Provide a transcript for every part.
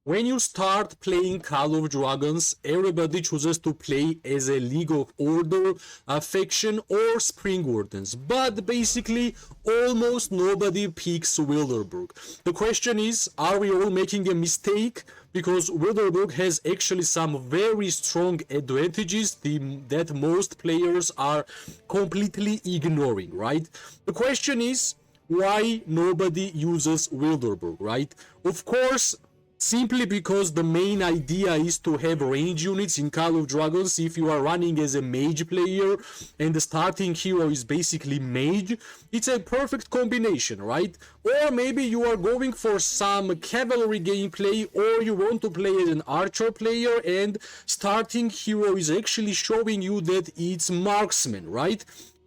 When you start playing Call of Dragons, everybody chooses to play as a League of Order faction or Springwardens, but basically almost nobody picks Wilderburg. The question is, are we all making a mistake? Because Wilderburg has actually some very strong advantages that most players are completely ignoring, right? The question is, why nobody uses Wilderburg, right? Of course, simply because the main idea is to have range units in Call of Dragons. If you are running as a mage player and the starting hero is basically mage, it's a perfect combination, right? Or maybe you are going for some cavalry gameplay, or you want to play as an archer player and starting hero is actually showing you that it's marksman, right?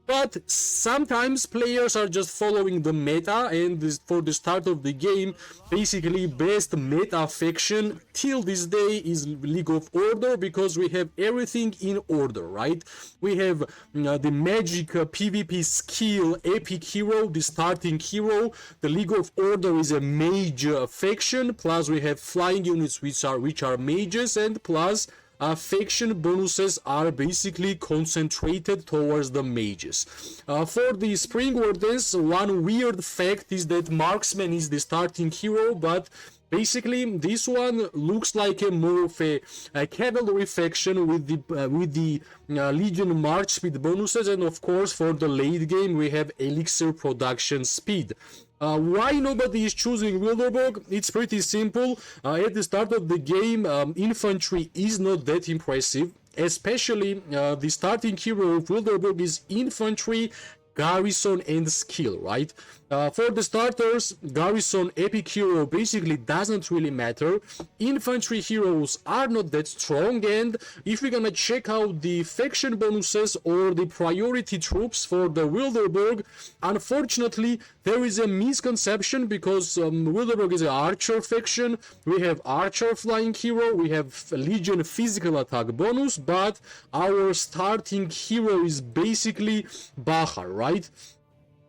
But sometimes players are just following the meta, and for the start of the game, basically best meta faction till this day is League of Order, because we have everything in order, right? We have the magic PvP skill epic hero, the starting hero. The League of Order is a mage faction, plus we have flying units which are mages, and plus faction bonuses are basically concentrated towards the mages. For the Springwardens, one weird fact is that Marksman is the starting hero, but basically this one looks like a more of a cavalry faction with the Legion March speed bonuses, and of course for the late game we have elixir production speed. Why nobody is choosing Wilderburg? It's pretty simple. At the start of the game, infantry is not that impressive. Especially the starting hero of Wilderburg is infantry, garrison, and skill, right? For the starters, garrison epic hero basically doesn't really matter. Infantry heroes are not that strong, and if we're gonna check out the faction bonuses or the priority troops for the Wilderburg, unfortunately there is a misconception, because Wilderburg is an archer faction. We have archer flying hero, we have legion physical attack bonus, but our starting hero is basically Bakhar, right?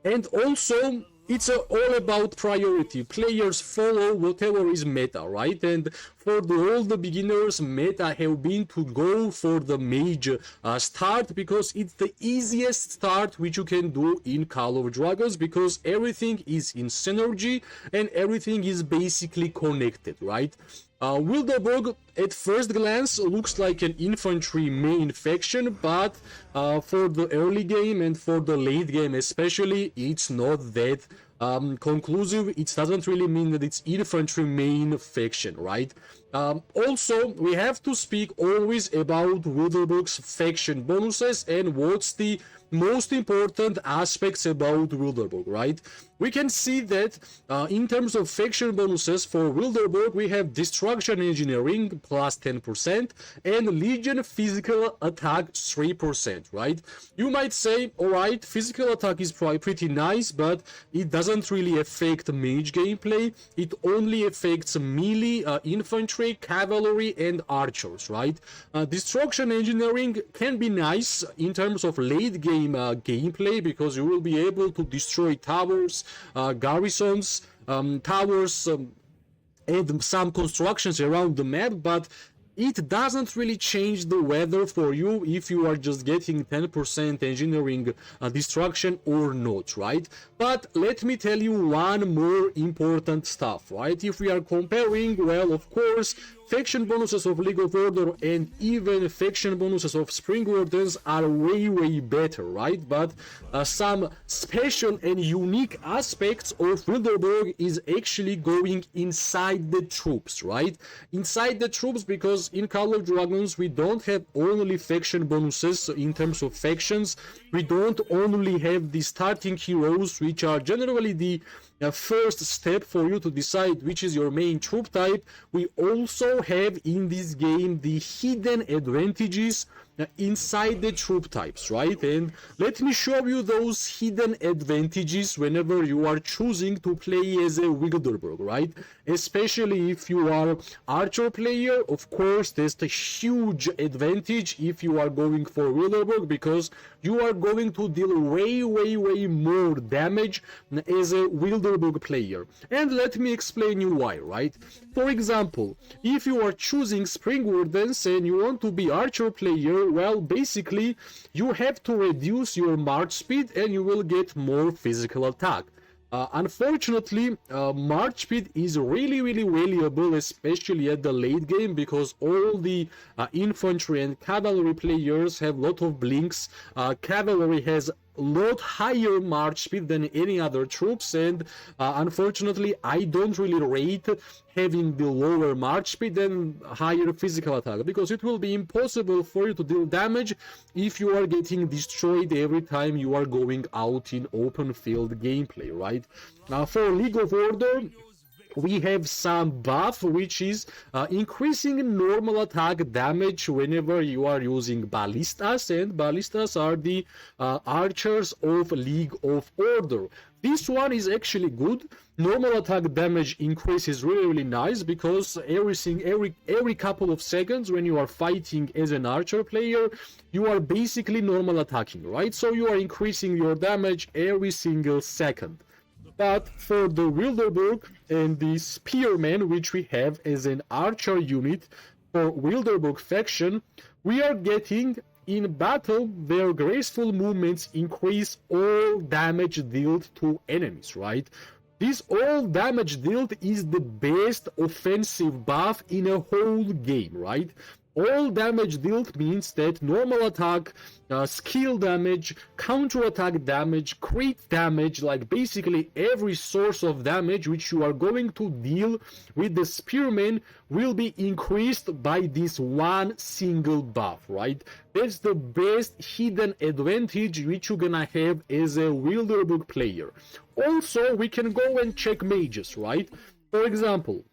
And also, it's all about priority. Players follow whatever is meta, right? And for all the beginners, meta have been to go for the mage start, because it's the easiest start which you can do in Call of Dragons, because everything is in synergy and everything is basically connected, right? Wilderburg at first glance looks like an infantry main faction, but for the early game and for the late game especially, it's not that conclusive. It doesn't really mean that it's infantry main faction, right? Also, we have to speak always about Wilderburg's faction bonuses and what's the most important aspects about Wilderburg, right? We can see that in terms of faction bonuses for Wilderburg, we have Destruction Engineering plus 10% and Legion Physical Attack 3%, right? You might say, alright, physical attack is pretty nice, but it doesn't really affect mage gameplay. It only affects melee, infantry, cavalry, and archers, right? Destruction Engineering can be nice in terms of late game gameplay, because you will be able to destroy towers, garrisons, towers, and some constructions around the map, but it doesn't really change the weather for you if you are just getting 10% engineering destruction or not, right? But let me tell you one more important stuff, right? If we are comparing, well, of course, faction bonuses of League of Order and even faction bonuses of Springwardens are way better, right? But some special and unique aspects of Wilderburg is actually going inside the troops, right? Inside the troops, because in Call of Dragons we don't have only faction bonuses in terms of factions. We don't only have the starting heroes, which are generally the first step for you to decide which is your main troop type. We also have in this game the hidden advantages inside the troop types, right? And let me show you those hidden advantages whenever you are choosing to play as a Wilderburg, right? Especially if you are archer player, of course, there's a huge advantage if you are going for Wilderburg, because you are going to deal way more damage as a Wilderburg player. And let me explain you why, right? For example, if you are choosing Springwardens and you want to be archer player, well, basically you have to reduce your march speed and you will get more physical attack. Unfortunately, March speed is really valuable, especially at the late game, because all the infantry and cavalry players have a lot of blinks. Cavalry has a lot higher march speed than any other troops, and unfortunately I don't really rate having the lower march speed and higher physical attack, because it will be impossible for you to deal damage if you are getting destroyed every time you are going out in open field gameplay, right? Now for League of Order, we have some buff which is increasing normal attack damage whenever you are using ballistas, and ballistas are the archers of League of Order. This one is actually good. Normal attack damage increase is really nice, because every couple of seconds when you are fighting as an archer player, you are basically normal attacking, right? So you are increasing your damage every single second. But for the Wilderburg and the Spearmen, which we have as an archer unit for Wilderburg faction, we are getting in battle their graceful movements increase all damage dealt to enemies, right? This all damage dealt is the best offensive buff in a whole game, right? All damage dealt means that normal attack, skill damage, counter attack damage, crit damage, like basically every source of damage which you are going to deal with the Spearmen will be increased by this one single buff, right? That's the best hidden advantage which you're gonna have as a Wilderburg player. Also, we can go and check mages, right? For example,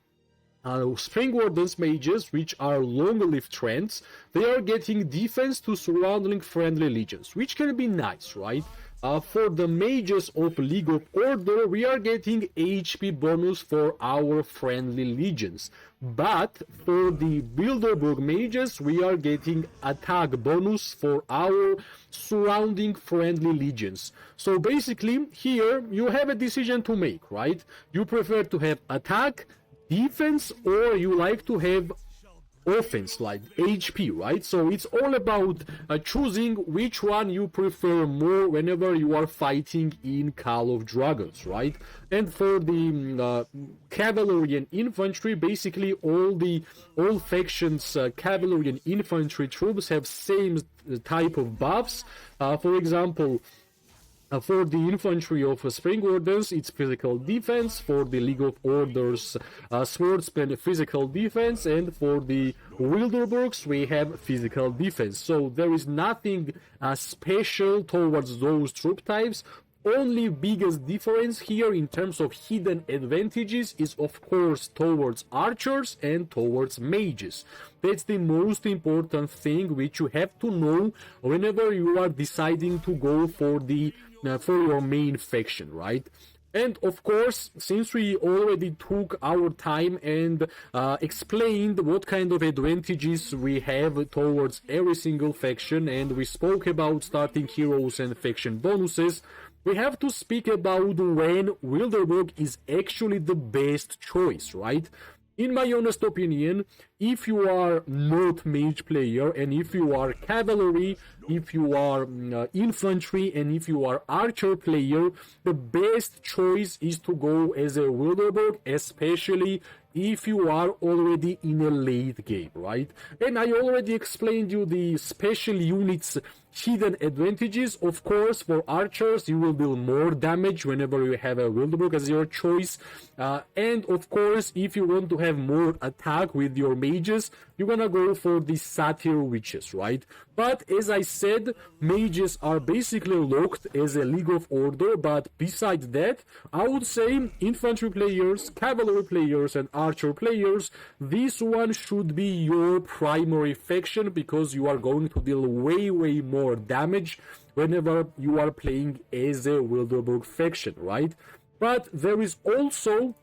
Springwardens mages, which are long-lived trends, they are getting defense to surrounding friendly legions, which can be nice, right? For the mages of League of Order, we are getting HP bonus for our friendly legions. But for the Wilderburg mages, we are getting attack bonus for our surrounding friendly legions. So basically, here you have a decision to make, right? You prefer to have attack, defense, or you like to have offense like HP, right? So it's all about choosing which one you prefer more whenever you are fighting in Call of Dragons, right? And for the cavalry and infantry, basically all factions cavalry and infantry troops have same type of buffs. For example, for the infantry of Springwardens, it's physical defense. For the League of Orders swordsmen, physical defense. And for the Wilderburgs, we have physical defense. So there is nothing special towards those troop types. Only biggest difference here in terms of hidden advantages is of course towards archers and towards mages. That's the most important thing which you have to know whenever you are deciding to go for your main faction, right? And of course, since we already took our time and explained what kind of advantages we have towards every single faction, and we spoke about starting heroes and faction bonuses, we have to speak about when Wilderburg is actually the best choice, right? In my honest opinion, if you are not mage player, and if you are cavalry, if you are infantry, and if you are archer player, the best choice is to go as a Wilderburg, especially if you are already in a late game, right? And I already explained you the special units hidden advantages. Of course, for archers, you will deal more damage whenever you have a Wilderburg as your choice. And of course, if you want to have more attack with your mages, you're gonna go for the satyr witches, right? But as I said, mages are basically locked as a League of Order, but besides that, I would say infantry players, cavalry players, and archer players, this one should be your primary faction, because you are going to deal way more damage whenever you are playing as a Wilderburg faction, right? But there is also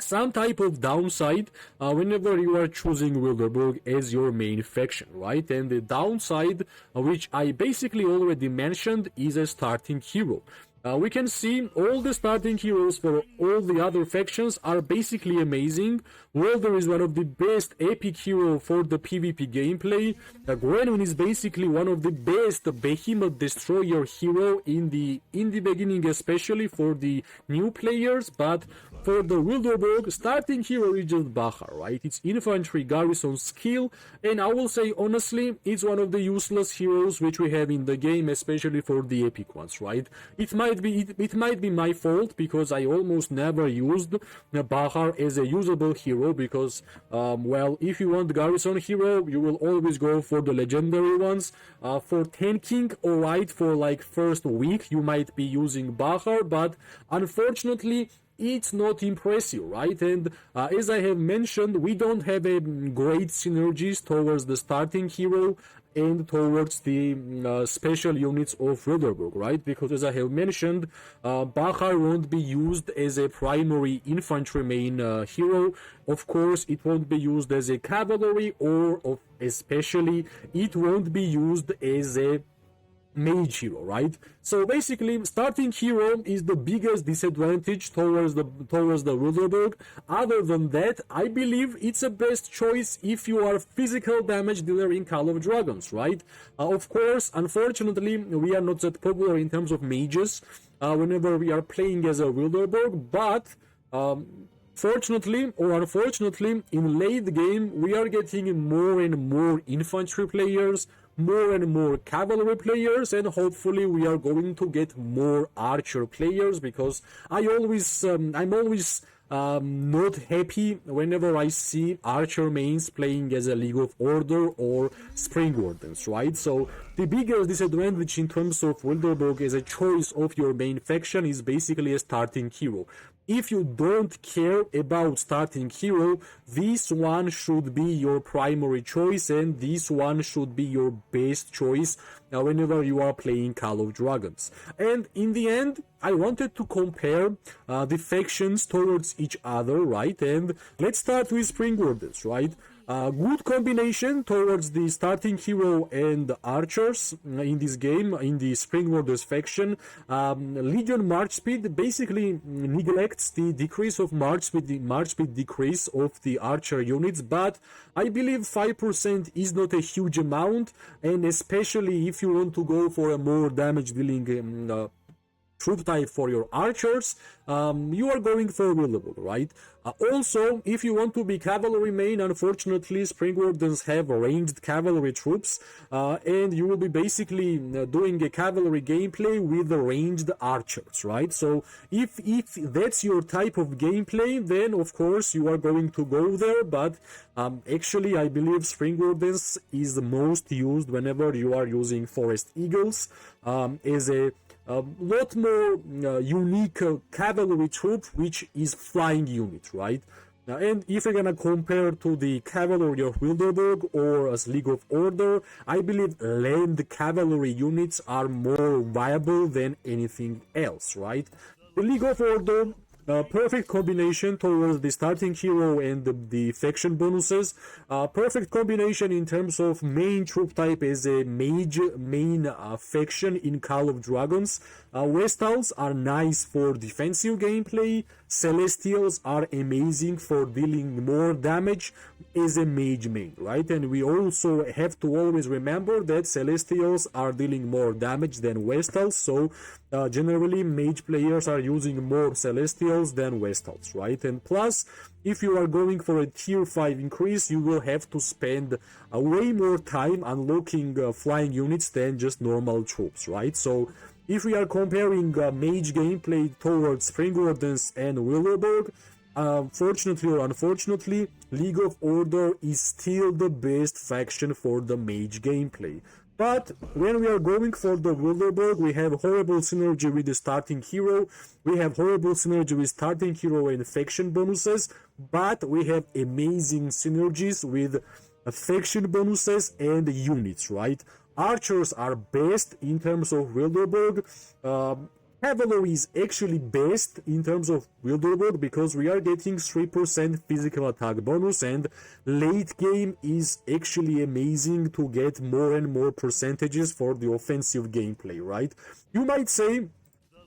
some type of downside whenever you are choosing Wilderburg as your main faction, right? And the downside, which I basically already mentioned, is a starting hero. We can see all the starting heroes for all the other factions are basically amazing. Wilder is one of the best epic hero for the PvP gameplay. Gwenwyn is basically one of the best behemoth destroyer hero in the beginning, especially for the new players, but for the Wilderburg, starting hero is just Bakhar, right? It's infantry garrison skill, and I will say honestly, it's one of the useless heroes which we have in the game, especially for the epic ones, right? It might be my fault because I almost never used Bakhar as a usable hero because, well, if you want garrison hero, you will always go for the legendary ones. For tanking, alright, for like first week, you might be using Bakhar, but unfortunately, it's not impressive, right? And as I have mentioned, we don't have a great synergies towards the starting hero and towards the special units of Wilderburg, right? Because as I have mentioned, Bakhar won't be used as a primary infantry main hero. Of course, it won't be used as a cavalry, or especially it won't be used as a mage hero, right? So basically, starting hero is the biggest disadvantage towards the Wilderburg. Other than that, I believe it's a best choice if you are physical damage dealer in Call of Dragons, right? Of course, unfortunately, we are not that popular in terms of mages whenever we are playing as a Wilderburg, but fortunately or unfortunately, in late game, we are getting more and more infantry players, more and more cavalry players, and hopefully we are going to get more archer players, because I'm always not happy whenever I see archer mains playing as a League of Order or Springwardens, right? So the biggest disadvantage in terms of Wilderburg as a choice of your main faction is basically a starting hero. If you don't care about starting hero, this one should be your primary choice, and this one should be your best choice whenever you are playing Call of Dragons. And in the end, I wanted to compare the factions towards each other, right? And let's start with Springwardens, right? Good combination towards the starting hero and archers in this game, in the Springwardens faction. Legion March Speed basically neglects the decrease of March Speed decrease of the archer units, but I believe 5% is not a huge amount, and especially if you want to go for a more damage dealing troop type for your archers, you are going for Wilderburg, right? Also, if you want to be cavalry main, unfortunately, Springwardens have ranged cavalry troops, and you will be basically doing a cavalry gameplay with the ranged archers, right? So if that's your type of gameplay, then of course you are going to go there, but actually I believe Springwardens is the most used whenever you are using Forest Eagles as a lot more unique cavalry troop, which is flying unit, right? And if you're gonna compare to the cavalry of Wilderburg or as League of Order, I believe land cavalry units are more viable than anything else, right? The League of Order, perfect combination towards the starting hero and the faction bonuses. Perfect combination in terms of main troop type as a mage main faction in Call of Dragons. Vestals are nice for defensive gameplay. Celestials are amazing for dealing more damage as a mage main, right? And we also have to always remember that Celestials are dealing more damage than Vestals, so generally mage players are using more Celestials than Vestals, right? And plus, if you are going for a tier 5 increase, you will have to spend way more time unlocking flying units than just normal troops, right? So if we are comparing mage gameplay towards Springwardens and Wilderburg, fortunately or unfortunately, League of Order is still the best faction for the mage gameplay. But when we are going for the Wilderburg, we have horrible synergy with the starting hero, we have horrible synergy with starting hero and faction bonuses, but we have amazing synergies with faction bonuses and units, right? Archers are best in terms of Wilderburg. Cavalry is actually best in terms of Wilderburg because we are getting 3% physical attack bonus, and late game is actually amazing to get more and more percentages for the offensive gameplay, right? You might say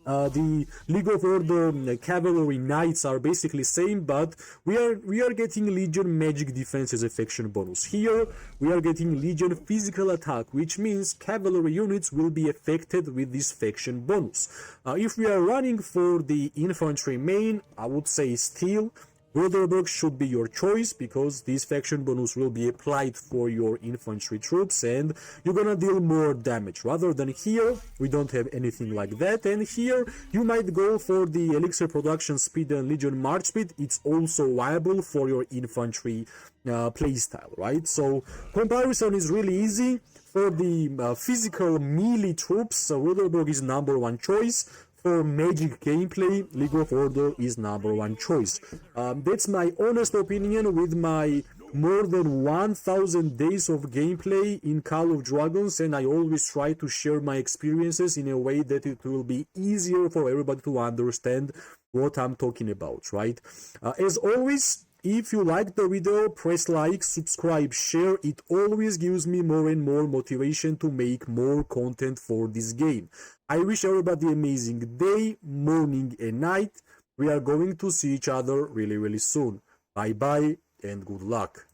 the League of Order Cavalry Knights are basically same, but we are getting Legion Magic Defense as a faction bonus. Here we are getting Legion Physical Attack, which means cavalry units will be affected with this faction bonus. If we are running for the infantry main, I would say still Wilderburg should be your choice because this faction bonus will be applied for your infantry troops and you're gonna deal more damage. Rather than here, we don't have anything like that, and here you might go for the elixir production speed and legion march speed. It's also viable for your infantry playstyle, right? So comparison is really easy. For the physical melee troops, Wilderburg is #1 choice. For magic gameplay, League of Order is #1 choice. That's my honest opinion with my more than 1000 days of gameplay in Call of Dragons, and I always try to share my experiences in a way that it will be easier for everybody to understand what I'm talking about, right? As always, if you like the video, press like, subscribe, share. It always gives me more and more motivation to make more content for this game. I wish everybody amazing day, morning and night. We are going to see each other really, really soon. Bye bye and good luck.